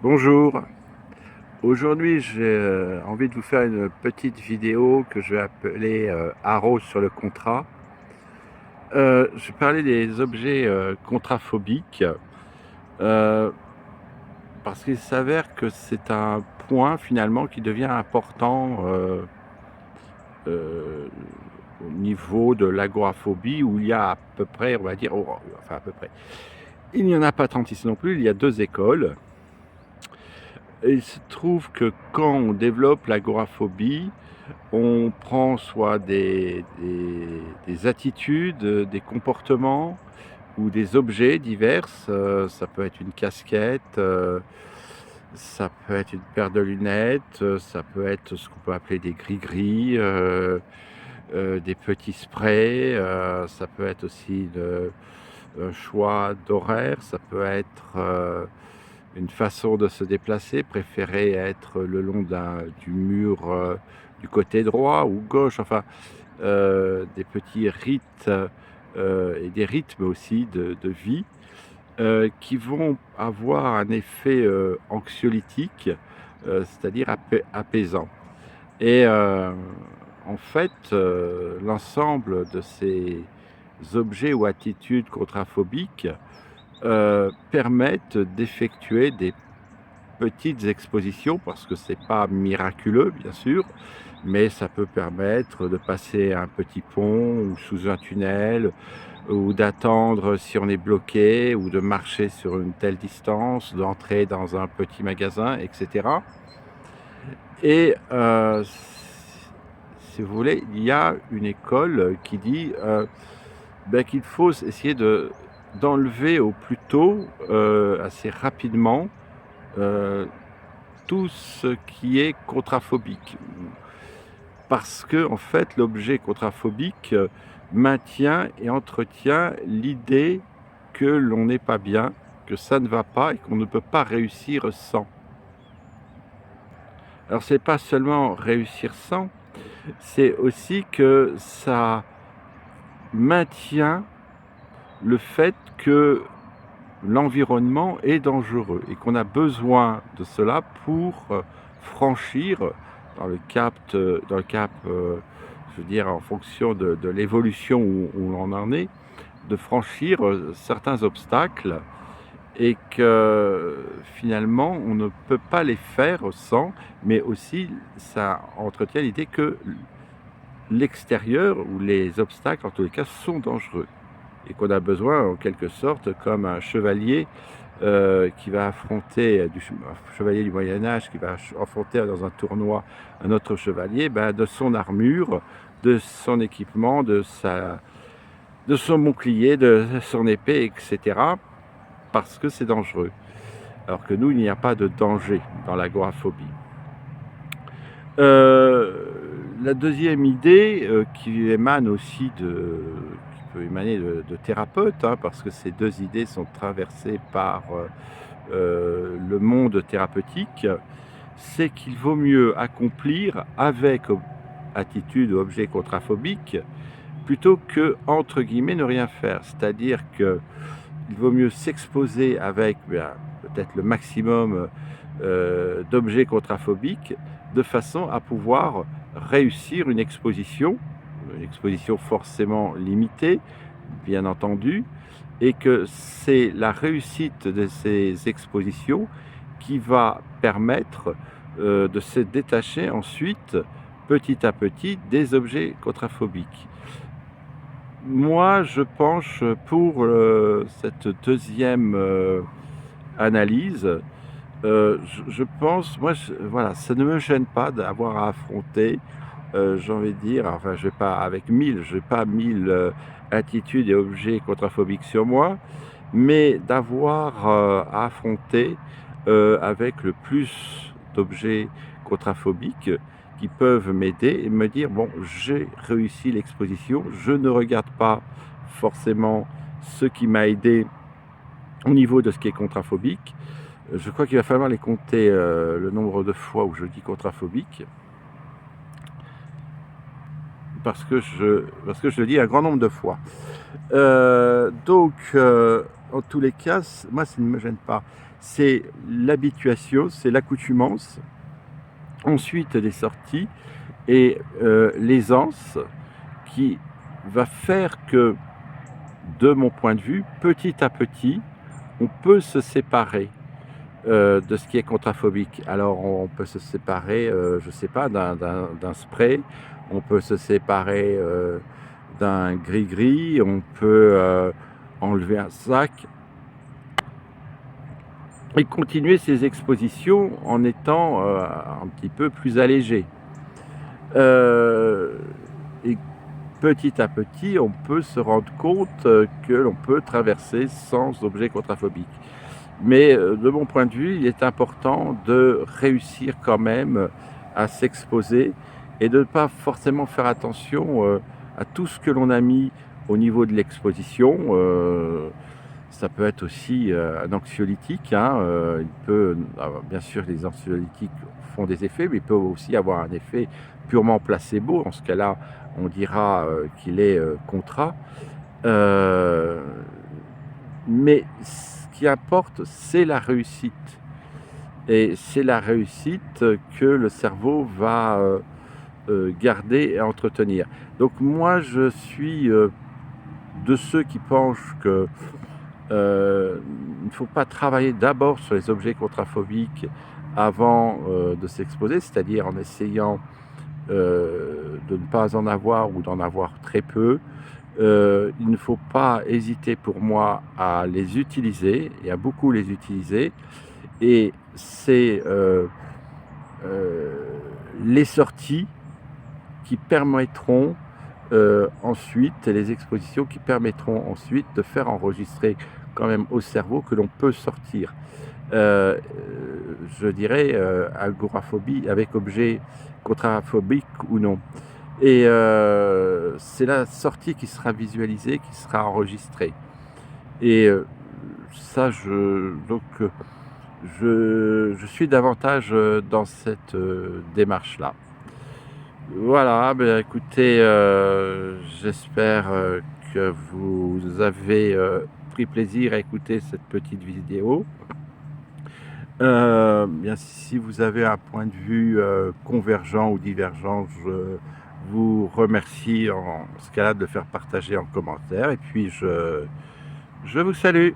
Bonjour, aujourd'hui j'ai envie de vous faire une petite vidéo que je vais appeler Haro sur le contrat. Je vais parler des objets contraphobiques euh, parce qu'il s'avère que c'est un point finalement qui devient important euh, au niveau de l'agoraphobie où il y a à peu près, on va dire, enfin à peu près, il n'y en a pas 36 non plus, il y a deux écoles. Et il se trouve que quand on développe l'agoraphobie, on prend soit des attitudes, des comportements ou des objets divers. Ça peut être une casquette, ça peut être une paire de lunettes, ça peut être ce qu'on peut appeler des gris-gris, des petits sprays, ça peut être aussi un choix d'horaire, ça peut être une façon de se déplacer, préférer être le long du mur du côté droit ou gauche, enfin des petits rites et des rythmes aussi de vie qui vont avoir un effet anxiolytique, c'est-à-dire apaisant. Et en fait, l'ensemble de ces objets ou attitudes contraphobiques permettent d'effectuer des petites expositions, parce que c'est pas miraculeux bien sûr, mais ça peut permettre de passer un petit pont ou sous un tunnel, ou d'attendre si on est bloqué, ou de marcher sur une telle distance, d'entrer dans un petit magasin, etc. Et si vous voulez, il y a une école qui dit qu'il faut essayer d'enlever au plus tôt, assez rapidement, euh, tout ce qui est contraphobique. Parce que, en fait, l'objet contraphobique maintient et entretient l'idée que l'on n'est pas bien, que ça ne va pas et qu'on ne peut pas réussir sans. Alors, c'est pas seulement réussir sans, c'est aussi que ça maintient le fait que l'environnement est dangereux et qu'on a besoin de cela pour franchir dans le cap je veux dire en fonction de l'évolution où l'on en est, de franchir certains obstacles, et que finalement on ne peut pas les faire sans, mais aussi ça entretient l'idée que l'extérieur ou les obstacles en tous les cas sont dangereux et qu'on a besoin en quelque sorte comme un chevalier qui va affronter un chevalier du Moyen-Âge qui va affronter dans un tournoi un autre chevalier, de son armure, de son équipement, de son bouclier, de son épée, etc. Parce que c'est dangereux. Alors que nous, il n'y a pas de danger dans l'agoraphobie. La deuxième idée qui émane aussi qui peut émaner de thérapeutes, hein, parce que ces deux idées sont traversées par le monde thérapeutique, c'est qu'il vaut mieux accomplir avec attitude ou objet contraphobique plutôt que, entre guillemets, ne rien faire. C'est-à-dire qu'il vaut mieux s'exposer avec peut-être le maximum d'objets contraphobiques, de façon à pouvoir réussir une exposition forcément limitée, bien entendu, et que c'est la réussite de ces expositions qui va permettre de se détacher ensuite, petit à petit, des objets contraphobiques. Moi, je penche pour cette deuxième analyse. Je pense, moi, voilà, ça ne me gêne pas d'avoir à affronter, j'ai envie de dire, enfin, je vais pas avec 1000, je n'ai pas 1000 attitudes et objets contraphobiques sur moi, mais d'avoir à affronter avec le plus d'objets contraphobiques qui peuvent m'aider et me dire, bon, j'ai réussi l'exposition, je ne regarde pas forcément ce qui m'a aidé au niveau de ce qui est contraphobique. Je crois qu'il va falloir les compter, le nombre de fois où je dis contraphobique, parce que je le dis un grand nombre de fois. Donc, en tous les cas, moi, ça ne me gêne pas. c'est l'habituation, c'est l'accoutumance, ensuite les sorties et l'aisance qui va faire que, de mon point de vue, petit à petit, on peut se séparer de ce qui est contraphobique. Alors on peut se séparer, je ne sais pas, d'un spray, on peut se séparer d'un gris-gris, on peut enlever un sac et continuer ses expositions en étant un petit peu plus allégé. Euh, et petit à petit, on peut se rendre compte que l'on peut traverser sans objet contraphobique. Mais de mon point de vue, il est important de réussir quand même à s'exposer et de ne pas forcément faire attention à tout ce que l'on a mis au niveau de l'exposition. Ça peut être aussi un anxiolytique, hein, bien sûr, les anxiolytiques font des effets, mais il peut aussi avoir un effet purement placebo. En ce cas-là, on dira qu'il est contrat. Euh, mais ce qui importe, c'est la réussite. Et c'est la réussite que le cerveau va garder et entretenir. Donc moi, je suis de ceux qui pensent que il ne faut pas travailler d'abord sur les objets contraphobiques avant de s'exposer, c'est-à-dire en essayant de ne pas en avoir ou d'en avoir très peu. Il ne faut pas hésiter pour moi à les utiliser et à beaucoup les utiliser. Et c'est les sorties qui permettront ensuite, et les expositions qui permettront ensuite de faire enregistrer quand même au cerveau que l'on peut sortir. Euh, je dirais agoraphobie avec objet contraphobique ou non. Et c'est la sortie qui sera visualisée, qui sera enregistrée. Et ça, je suis davantage dans cette démarche-là. Voilà, ben, écoutez, j'espère que vous avez pris plaisir à écouter cette petite vidéo. Bien, si vous avez un point de vue convergent ou divergent, je vous remercie en ce cas-là de le faire partager en commentaire. Et puis, je vous salue.